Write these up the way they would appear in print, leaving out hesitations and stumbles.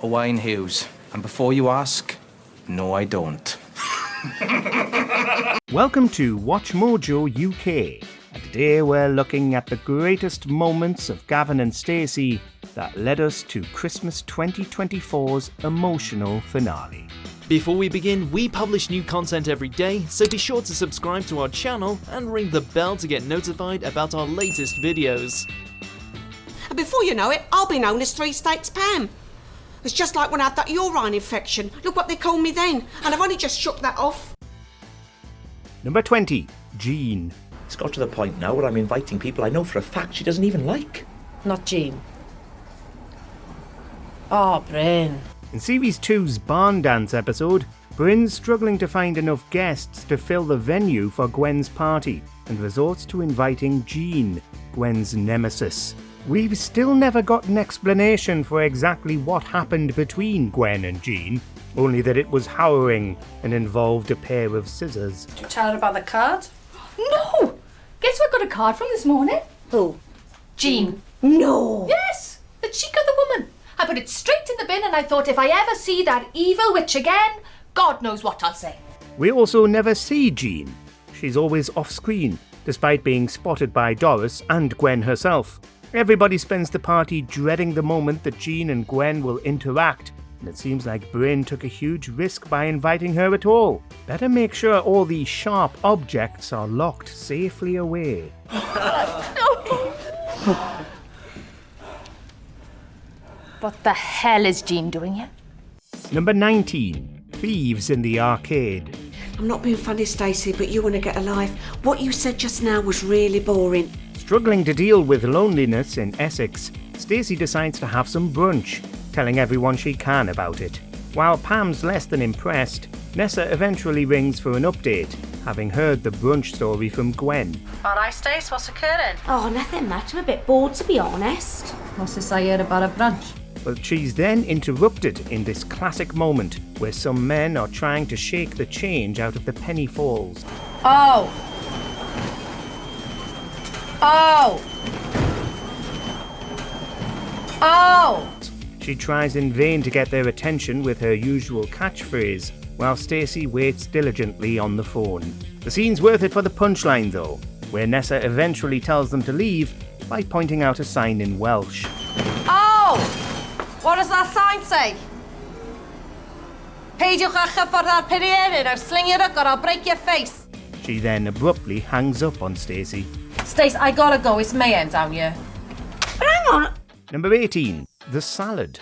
Owain Hughes. And before you ask, no I don't. Welcome to WatchMojoUK. And today we're looking at the greatest moments of Gavin and Stacey that led us to Christmas 2024's emotional finale. Before we begin, we publish new content every day, so be sure to subscribe to our channel and ring the bell to get notified about our latest videos. And before you know it, I'll be known as Three Steaks Pam. It's just like when I had that urine infection. Look what they called me then, and I've only just shook that off. Number 20, Jean. It's got to the point now where I'm inviting people I know for a fact she doesn't even like. Not Jean. Oh, Brin. In Series 2's Barn Dance episode, Brin's struggling to find enough guests to fill the venue for Gwen's party and resorts to inviting Jean, Gwen's nemesis. We've still never got an explanation for exactly what happened between Gwen and Jean, only that it was harrowing and involved a pair of scissors. Did you tell her about the card? No! Guess who I got a card from this morning? Who? Jean. No! Yes! The cheek of the woman. I put it straight in the bin and I thought if I ever see that evil witch again, God knows what I'll say. We also never see Jean. She's always off screen, despite being spotted by Doris and Gwen herself. Everybody spends the party dreading the moment that Jean and Gwen will interact, and it seems like Brin took a huge risk by inviting her at all. Better make sure all these sharp objects are locked safely away. What the hell is Jean doing here? Number 19, Thieves in the Arcade. I'm not being funny, Stacey, but you want to get a life. What you said just now was really boring. Struggling to deal with loneliness in Essex, Stacey decides to have some brunch, telling everyone she can about it. While Pam's less than impressed, Nessa eventually rings for an update, having heard the brunch story from Gwen. Alright, Stace, what's occurring? Oh, nothing much. I'm a bit bored, to be honest. What's this I heard about a brunch? But she's then interrupted in this classic moment where some men are trying to shake the change out of the penny falls. Oh! Oh! Oh! She tries in vain to get their attention with her usual catchphrase, while Stacey waits diligently on the phone. The scene's worth it for the punchline though, where Nessa eventually tells them to leave by pointing out a sign in Welsh. Oh! What does that sign say? Peidiwch â chyffwrdd ar peiriannydd or sling your hook or I'll break your face. She then abruptly hangs up on Stacey. Stace, I gotta go. It's mayhem down here. But hang on. Number 18, the salad.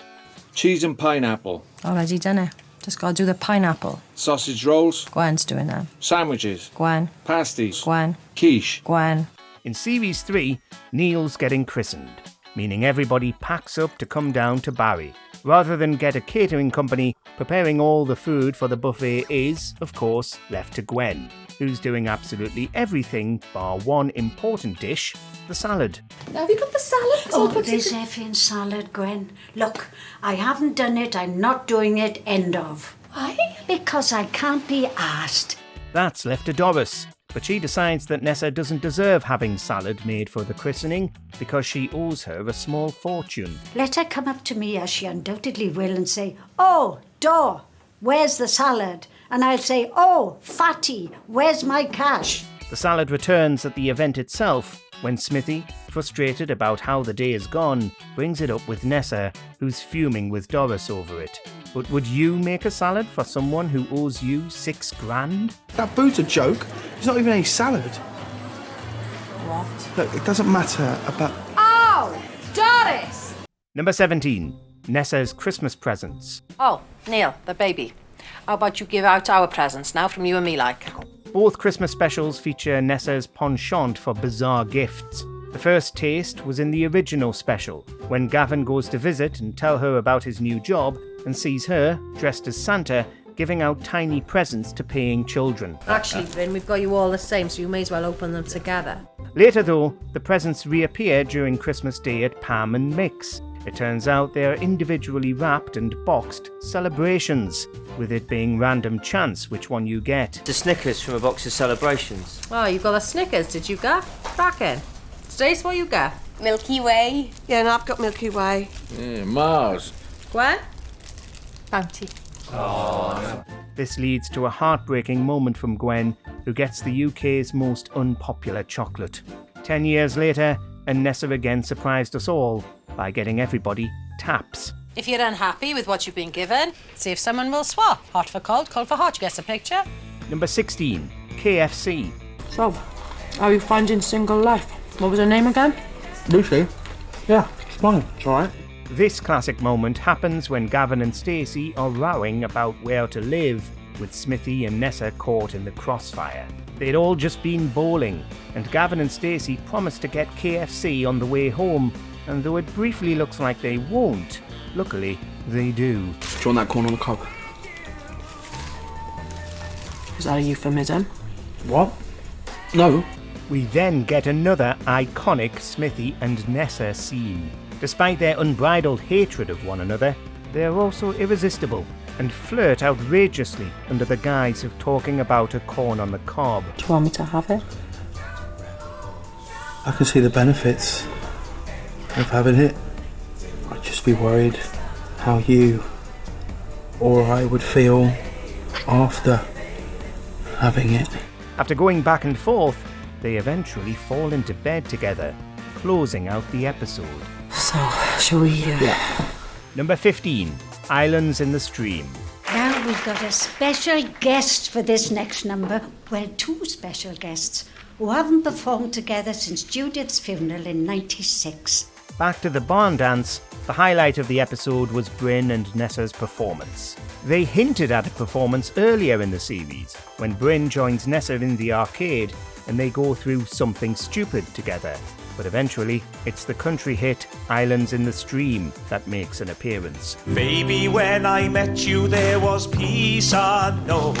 Cheese and pineapple. Already done it. Just gotta do the pineapple. Sausage rolls. Gwen's doing that. Sandwiches. Gwen. Pasties. Gwen. Quiche. Gwen. In Series 3, Neil's getting christened, meaning everybody packs up to come down to Barry. Rather than get a catering company, preparing all the food for the buffet is, of course, left to Gwen, who's doing absolutely everything bar one important dish, the salad. Now, have you got the salad? Oh, this effing salad, Gwen. Look, I haven't done it. I'm not doing it. End of. Why? Because I can't be asked. That's left to Doris, but she decides that Nessa doesn't deserve having salad made for the christening because she owes her a small fortune. Let her come up to me, as she undoubtedly will, and say, "Oh, Dor, where's the salad?" And I'll say, "Oh, Fatty, where's my cash?" The salad returns at the event itself when Smithy, frustrated about how the day has gone, brings it up with Nessa, who's fuming with Doris over it. But would you make a salad for someone who owes you $6 grand? That food's a joke. It's not even any salad. What? Look, it doesn't matter about... Oh! Doris! Number 17, Nessa's Christmas presents. Oh, Neil, the baby. How about you give out our presents now from you and me, like? Both Christmas specials feature Nessa's penchant for bizarre gifts. The first taste was in the original special, when Gavin goes to visit and tell her about his new job and sees her, dressed as Santa, giving out tiny presents to paying children. Actually, Brin, we've got you all the same, so you may as well open them together. Later though, the presents reappear during Christmas Day at Pam and Mick's. It turns out they are individually wrapped and boxed celebrations, with it being random chance which one you get. The Snickers from a box of celebrations. Oh, you got the Snickers, did you get? Cracking. Stace, what you got? Milky Way. Yeah, and I've got Milky Way. Yeah, Mars. Gwen? Bounty. This leads to a heartbreaking moment from Gwen, who gets the UK's most unpopular chocolate. 10 years later, and Nessa again surprised us all by getting everybody taps. If you're unhappy with what you've been given, see if someone will swap. Hot for cold, cold for hot. You get the picture? Number 16, KFC. So, how are you finding single life? What was her name again? Lucy? Yeah, it's fine. It's alright. This classic moment happens when Gavin and Stacey are rowing about where to live, with Smithy and Nessa caught in the crossfire. They'd all just been bowling, and Gavin and Stacey promised to get KFC on the way home, and though it briefly looks like they won't, luckily they do. Do you want that corn on the cob? Is that a euphemism? What? No. We then get another iconic Smithy and Nessa scene. Despite their unbridled hatred of one another, they are also irresistible and flirt outrageously under the guise of talking about a corn on the cob. Do you want me to have it? I can see the benefits of having it. I'd just be worried how you or I would feel after having it. After going back and forth, they eventually fall into bed together, closing out the episode. So, shall we... Number 15, Islands in the Stream. Now we've got a special guest for this next number. Well, two special guests who haven't performed together since Judith's funeral in '96. Back to the barn dance, the highlight of the episode was Brin and Nessa's performance. They hinted at a performance earlier in the series, when Brin joins Nessa in the arcade and they go through Something Stupid together. But eventually, it's the country hit Islands in the Stream that makes an appearance. Baby, when I met you, there was peace unknown.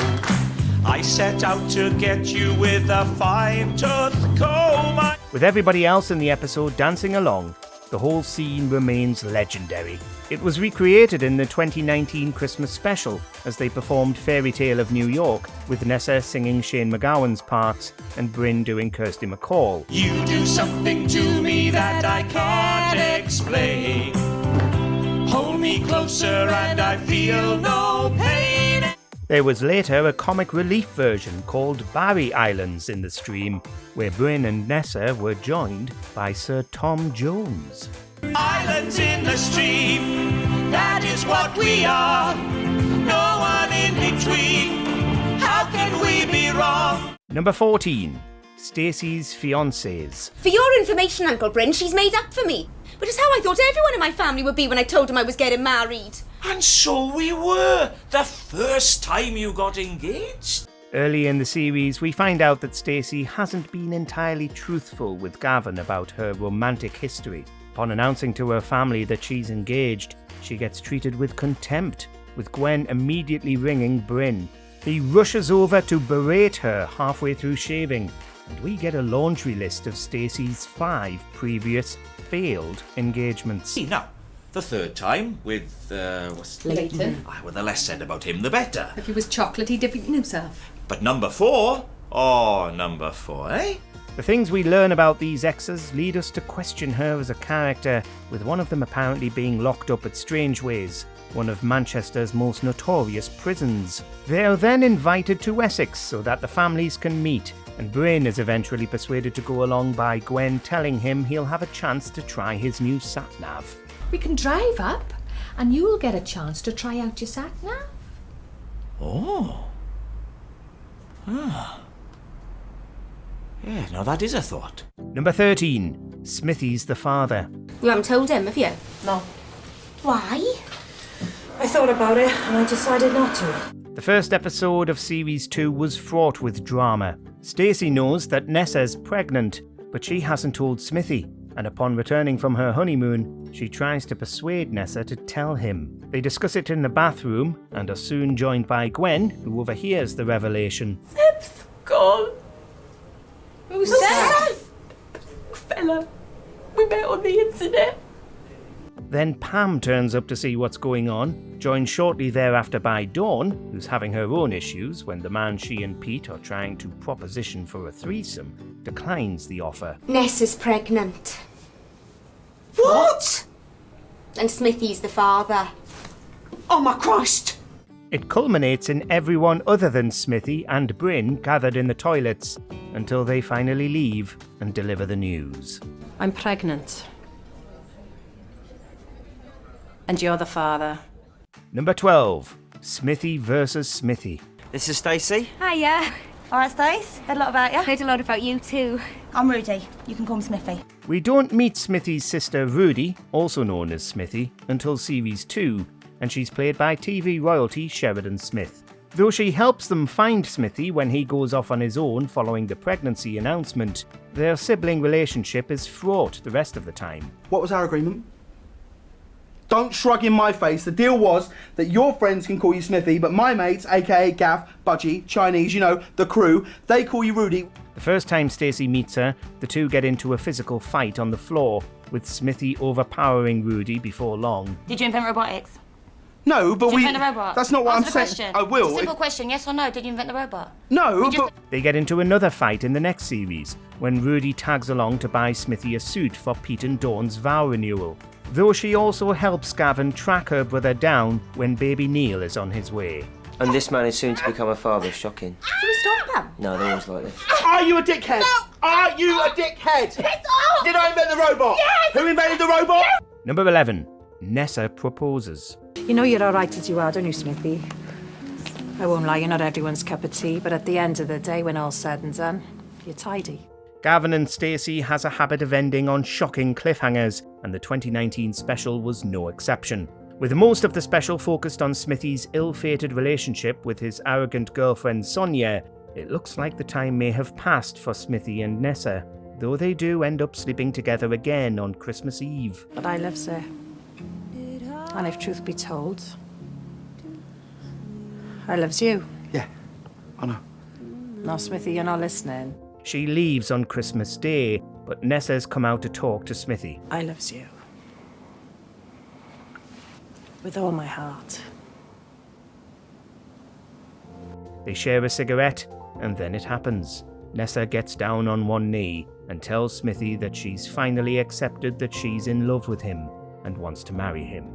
I set out to get you with a fine-tooth comb. With everybody else in the episode dancing along, the whole scene remains legendary. It was recreated in the 2019 Christmas special as they performed Fairy Tale of New York, with Nessa singing Shane McGowan's parts and Brin doing Kirsty McCall. You do something to me that I can't explain. Hold me closer and I feel no pain. There was later a comic relief version called Barry Islands in the Stream, where Brin and Nessa were joined by Sir Tom Jones. Islands in the stream, that is what we are. No one in between. How can we be wrong? Number 14, Staceys Fiancés. For your information, Uncle Brin, she's made up for me. Which is how I thought everyone in my family would be when I told them I was getting married. And so we were, the first time you got engaged. Early in the series, we find out that Stacey hasn't been entirely truthful with Gavin about her romantic history. Upon announcing to her family that she's engaged, she gets treated with contempt, with Gwen immediately ringing Brin. He rushes over to berate her halfway through shaving, and we get a laundry list of Stacey's 5 previous failed engagements. Now, the third time with, Leighton. Well, the less said about him, the better. If he was chocolate, he'd have eaten himself. But number 4? Oh, number 4, eh? The things we learn about these exes lead us to question her as a character, with one of them apparently being locked up at Strangeways, one of Manchester's most notorious prisons. They are then invited to Essex so that the families can meet, and Brin is eventually persuaded to go along by Gwen telling him he'll have a chance to try his new sat-nav. We can drive up, and you'll get a chance to try out your sat-nav. Oh. Ah. Yeah, now that is a thought. Number 13, Smithys the Father. You haven't told him, have you? No. Why? I thought about it and I decided not to. The first episode of Series 2 was fraught with drama. Stacey knows that Nessa's pregnant, but she hasn't told Smithy, and upon returning from her honeymoon, she tries to persuade Nessa to tell him. They discuss it in the bathroom, and are soon joined by Gwen, who overhears the revelation. Seb's gone. Who's Seth? Fella we met on the internet. Then Pam turns up to see what's going on, joined shortly thereafter by Dawn, who's having her own issues when the man she and Pete are trying to proposition for a threesome declines the offer. Nessa's pregnant. What? And Smithy's the father. Oh my Christ! It culminates in everyone other than Smithy and Brin gathered in the toilets until they finally leave and deliver the news. I'm pregnant. And you're the father. Number 12. Smithy versus Smithy. This is Stacey. Hiya. All right, Stace. Heard a lot about you. Heard a lot about you too. I'm Rudy. You can call me Smithy. We don't meet Smithy's sister Rudy, also known as Smithy, until Series 2, and she's played by TV royalty Sheridan Smith. Though she helps them find Smithy when he goes off on his own following the pregnancy announcement, their sibling relationship is fraught the rest of the time. What was our agreement? Don't shrug in my face. The deal was that your friends can call you Smithy, but my mates, aka Gav, Budgie, Chinese, you know, the crew, they call you Rudy. The first time Stacey meets her, the two get into a physical fight on the floor, with Smithy overpowering Rudy before long. Did you invent robotics? No, but Did you invent the robot? That's not what Answer I'm the saying. question. I will. It's a simple question, yes or no. Did you invent the robot? No, but... They get into another fight in the next series, when Rudy tags along to buy Smithy a suit for Pete and Dawn's vow renewal. Though she also helps Gavin track her brother down when baby Neil is on his way. And this man is soon to become a father. Shocking. Should we stop them? No, they're always like this. Are you a dickhead? No! Are you a dickhead? Piss off! Did I invent the robot? Yes! Who invented the robot? Yes! Number 11. Nessa proposes. You know you're all right as you are, don't you, Smithy? I won't lie, you're not everyone's cup of tea, but at the end of the day, when all's said and done, you're tidy. Gavin and Stacey has a habit of ending on shocking cliffhangers, and the 2019 special was no exception. With most of the special focused on Smithy's ill-fated relationship with his arrogant girlfriend Sonia, it looks like the time may have passed for Smithy and Nessa, though they do end up sleeping together again on Christmas Eve. But I lives there. And if truth be told, I loves you. Yeah, I know. No, Smithy, you're not listening. She leaves on Christmas Day, but Nessa's come out to talk to Smithy. I loves you. With all my heart. They share a cigarette, and then it happens. Nessa gets down on one knee and tells Smithy that she's finally accepted that she's in love with him and wants to marry him.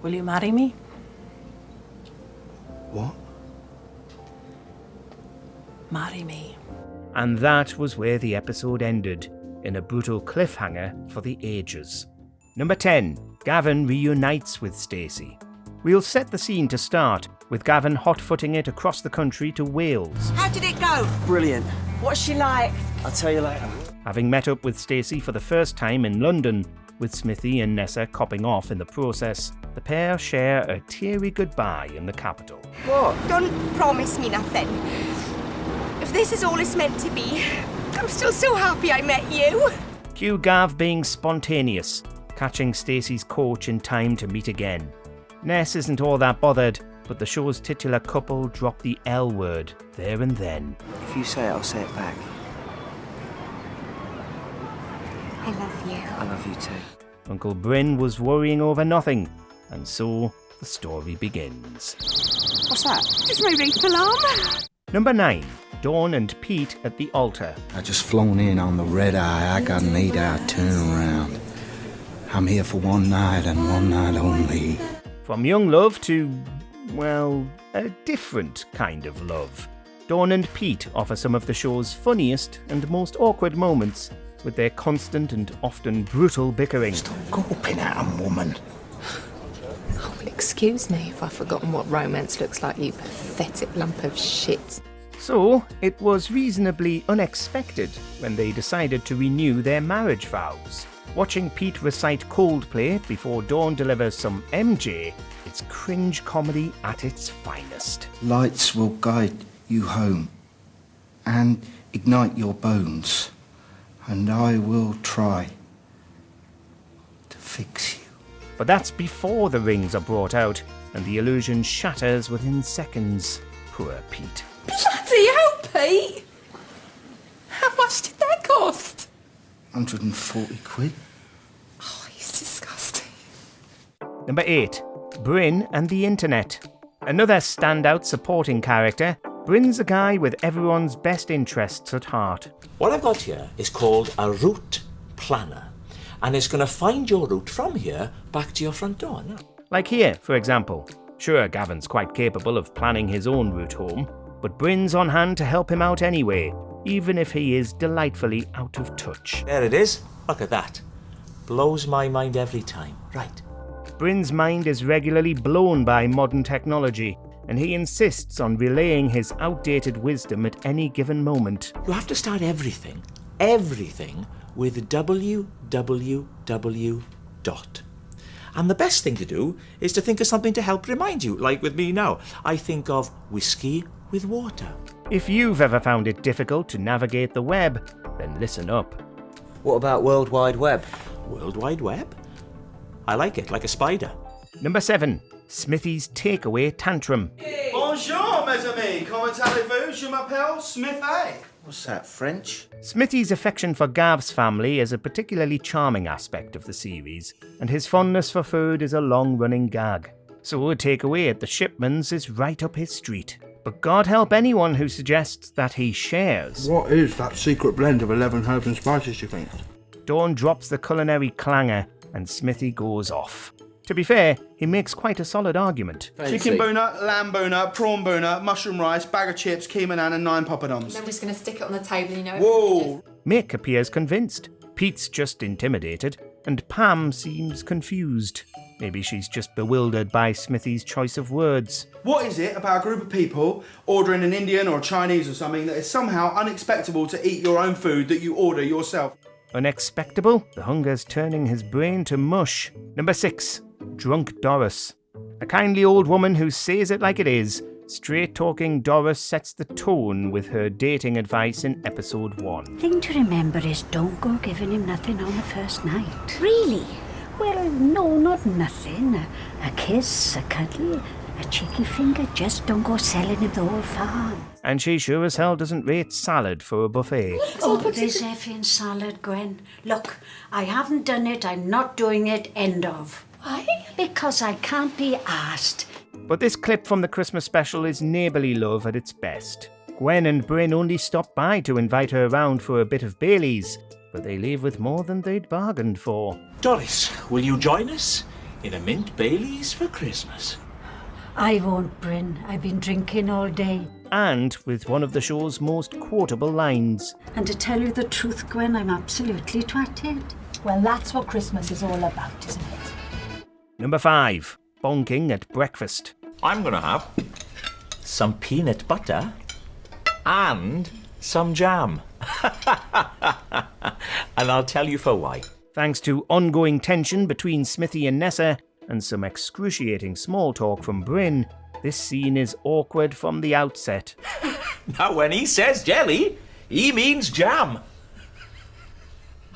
Will you marry me? What? Marry me. And that was where the episode ended, in a brutal cliffhanger for the ages. Number 10. Gavin reunites with Stacey. We'll set the scene to start, with Gavin hot-footing it across the country to Wales. How did it go? Brilliant. What's she like? I'll tell you later. Having met up with Stacey for the first time in London, with Smithy and Nessa copping off in the process, the pair share a teary goodbye in the capital. What? Don't promise me nothing. If this is all it's meant to be, I'm still so happy I met you. Cue Gav being spontaneous, catching Stacey's coach in time to meet again. Ness isn't all that bothered, but the show's titular couple drop the L word there and then. If you say it, I'll say it back. I love you. I love you too. Uncle Brin was worrying over nothing, and so the story begins. What's that? Just my rape alarm. Number 9. Dawn and Pete at the altar. I just flown in on the red eye. I got an 8-hour turnaround. I'm here for one night and one night only. From young love to, well, a different kind of love. Dawn and Pete offer some of the show's funniest and most awkward moments with their constant and often brutal bickering. Stop gawping at 'em, woman. Oh, well, excuse me if I've forgotten what romance looks like, you pathetic lump of shit. So, it was reasonably unexpected when they decided to renew their marriage vows. Watching Pete recite Coldplay before Dawn delivers some MJ, it's cringe comedy at its finest. Lights will guide you home and ignite your bones, and I will try to fix you. But that's before the rings are brought out, and the illusion shatters within seconds. Poor Pete. Bloody hell, Pete! How much did that cost? 140 quid. Oh, he's disgusting. Number 8. Brin and the Internet. Another standout supporting character, Brin's a guy with everyone's best interests at heart. What I've got here is called a route planner, and it's going to find your route from here back to your front door. Now. Like here, for example. Sure, Gavin's quite capable of planning his own route home, but Brin's on hand to help him out anyway, even if he is delightfully out of touch. There it is. Look at that. Blows my mind every time. Right. Brin's mind is regularly blown by modern technology, and he insists on relaying his outdated wisdom at any given moment. You have to start everything with www. And the best thing to do is to think of something to help remind you, like with me now. I think of whiskey with water. If you've ever found it difficult to navigate the web, then listen up. What about World Wide Web? World Wide Web? I like it, like a spider. Number 7. Smithys Takeway Tantrum. Bonjour, mes amis. Comment allez-vous? Je m'appelle Smithy. What's that, French? Smithy's affection for Gav's family is a particularly charming aspect of the series, and his fondness for food is a long-running gag. So a takeaway at the Shipmans is right up his street. But God help anyone who suggests that he shares. What is that secret blend of 11 herbs and spices, you think? Dawn drops the culinary clanger, and Smithy goes off. To be fair, he makes quite a solid argument. Chicken boona, lamb boona, prawn boona, mushroom rice, bag of chips, keema naan and 9 poppadoms. Then we're just going to stick it on the table, you know. Whoa! Mick appears convinced, Pete's just intimidated, and Pam seems confused. Maybe she's just bewildered by Smithy's choice of words. What is it about a group of people ordering an Indian or Chinese or something that is somehow unexpectable to eat your own food that you order yourself? Unexpectable? The hunger's turning his brain to mush. Number 6. Drunk Doris. A kindly old woman who says it like it is. Straight-talking Doris sets the tone with her dating advice in episode 1. Thing to remember is don't go giving him nothing on the first night. Really? Well, no, not nothing. A kiss, a cuddle, a cheeky finger. Just don't go selling him the whole farm. And she sure as hell doesn't rate salad for a buffet. Oh, this effing salad, Gwen. Look, I haven't done it, I'm not doing it, end of. Why? Because I can't be asked. But this clip from the Christmas special is neighbourly love at its best. Gwen and Brin only stop by to invite her around for a bit of Bailey's, but they leave with more than they'd bargained for. Doris, will you join us in a mint Bailey's for Christmas? I won't, Brin. I've been drinking all day. And with one of the show's most quotable lines. And to tell you the truth, Gwen, I'm absolutely twatted. Well, that's what Christmas is all about, isn't it? Number 5. Bonking at breakfast. I'm going to have some peanut butter and some jam. And I'll tell you for why. Thanks to ongoing tension between Smithy and Nessa, and some excruciating small talk from Brin, this scene is awkward from the outset. Now, when he says jelly, he means jam.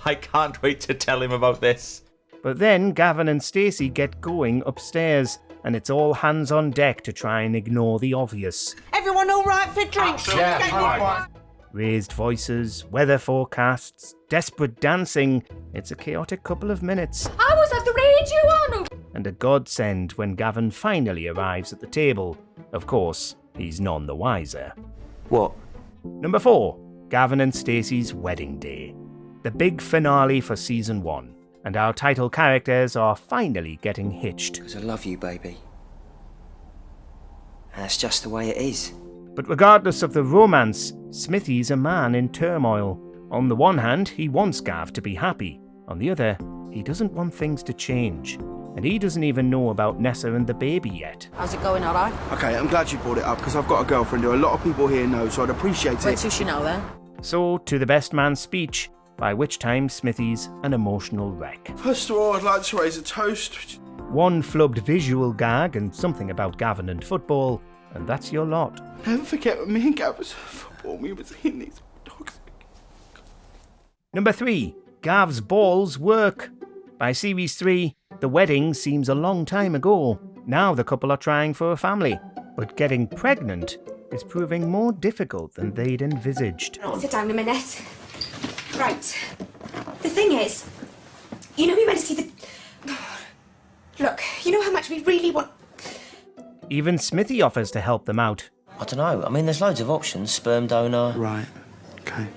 I can't wait to tell him about this. But then Gavin and Stacey get going upstairs, and it's all hands on deck to try and ignore the obvious. Everyone all right for drinks? Yeah, Raised voices, weather forecasts, desperate dancing. It's a chaotic couple of minutes. I was at the radio on. And a godsend when Gavin finally arrives at the table. Of course, he's none the wiser. What? Number 4. Gavin and Stacey's Wedding Day. The big finale for season 1. And our title characters are finally getting hitched. Because I love you, baby. And that's just the way it is. But regardless of the romance, Smithy's a man in turmoil. On the one hand, he wants Gav to be happy. On the other, he doesn't want things to change. And he doesn't even know about Nessa and the baby yet. How's it going, alright? Okay, I'm glad you brought it up because I've got a girlfriend who a lot of people here know, so I'd appreciate it. Wait till she know then. So, to the best man's speech, by which time Smithy's an emotional wreck. First of all, I'd like to raise a toast. One flubbed visual gag and something about Gavin and football, and that's your lot. Never forget when me and Gav was football, we was in these dogs. Number 3. Gav's balls work. By series 3, the wedding seems a long time ago. Now the couple are trying for a family, but getting pregnant is proving more difficult than they'd envisaged. Sit down a minute. Right. The thing is, you know we went to see the... Look, you know how much we really want... Even Smithy offers to help them out. I don't know. I mean, there's loads of options. Sperm donor. Right. Okay.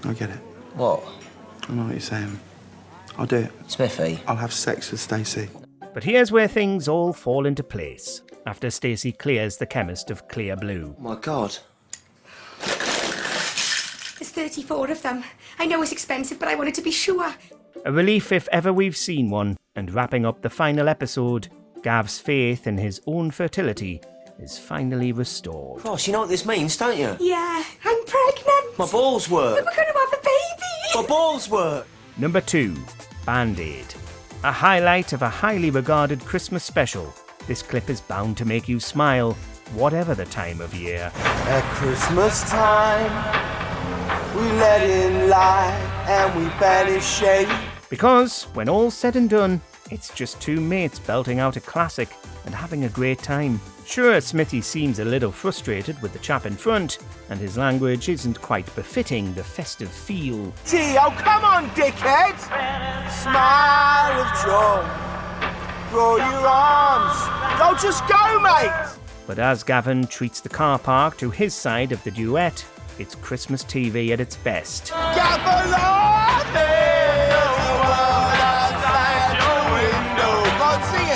I get it. What? I know what you're saying. I'll do it. Smithy. I'll have sex with Stacey. But here's where things all fall into place, after Stacey clears the chemist of clear blue. My God. There's 34 of them. I know it's expensive, but I wanted to be sure. A relief if ever we've seen one, and wrapping up the final episode, Gav's faith in his own fertility is finally restored. Gosh, you know what this means, don't you? Yeah, I'm pregnant. My balls work. We're going to have a baby. My balls work. Number 2, Bandaid. A highlight of a highly regarded Christmas special. This clip is bound to make you smile, whatever the time of year. At Christmas time, we let in light and we banish shade. Because, when all's said and done, it's just two mates belting out a classic and having a great time. Sure, Smithy seems a little frustrated with the chap in front, and his language isn't quite befitting the festive feel. Gee, oh come on, dickhead! Smile of joy, throw your arms, oh just go, mate! But as Gavin treats the car park to his side of the duet, it's Christmas TV at its best. Gavin,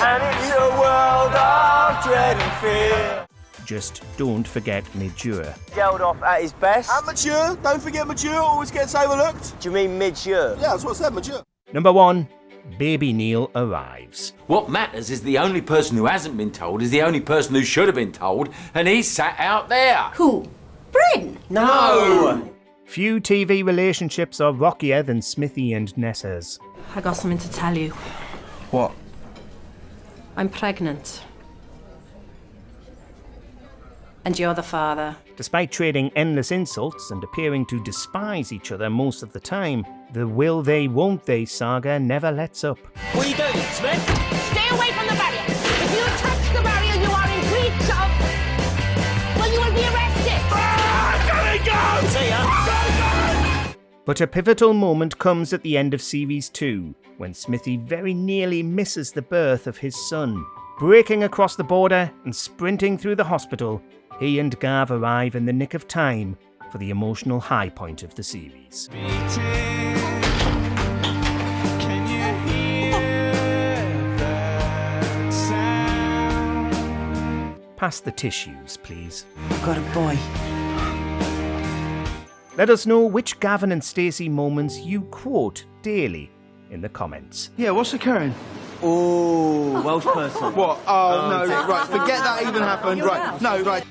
and it's a world of dread and fear. Just don't forget mature. Yelled off at his best. And mature, don't forget mature, always gets overlooked. Do you mean mature? Yeah, that's what I said, mature. Number 1, Baby Neil arrives. What matters is the only person who hasn't been told is the only person who should have been told, and he's sat out there. Who? Brin? No! Few TV relationships are rockier than Smithy and Nessa's. I got something to tell you. What? I'm pregnant. And you're the father. Despite trading endless insults and appearing to despise each other most of the time, the will they won't they saga never lets up. What are you doing, Smith? Stay away from the barrier. If you touch the barrier, you are in breach of... Well, you will be arrested. Go! See ya! But a pivotal moment comes at the end of Series 2, when Smithy very nearly misses the birth of his son. Breaking across the border and sprinting through the hospital, he and Gav arrive in the nick of time for the emotional high point of the series. Pass the tissues, please. I've got a boy. Let us know which Gavin and Stacey moments you quote daily in the comments. Yeah, what's occurring? Oh, Welsh person. What? Oh, no, right, forget that even happened. Right, no, right.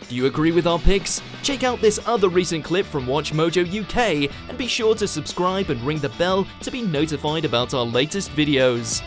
Do you agree with our picks? Check out this other recent clip from WatchMojoUK and be sure to subscribe and ring the bell to be notified about our latest videos.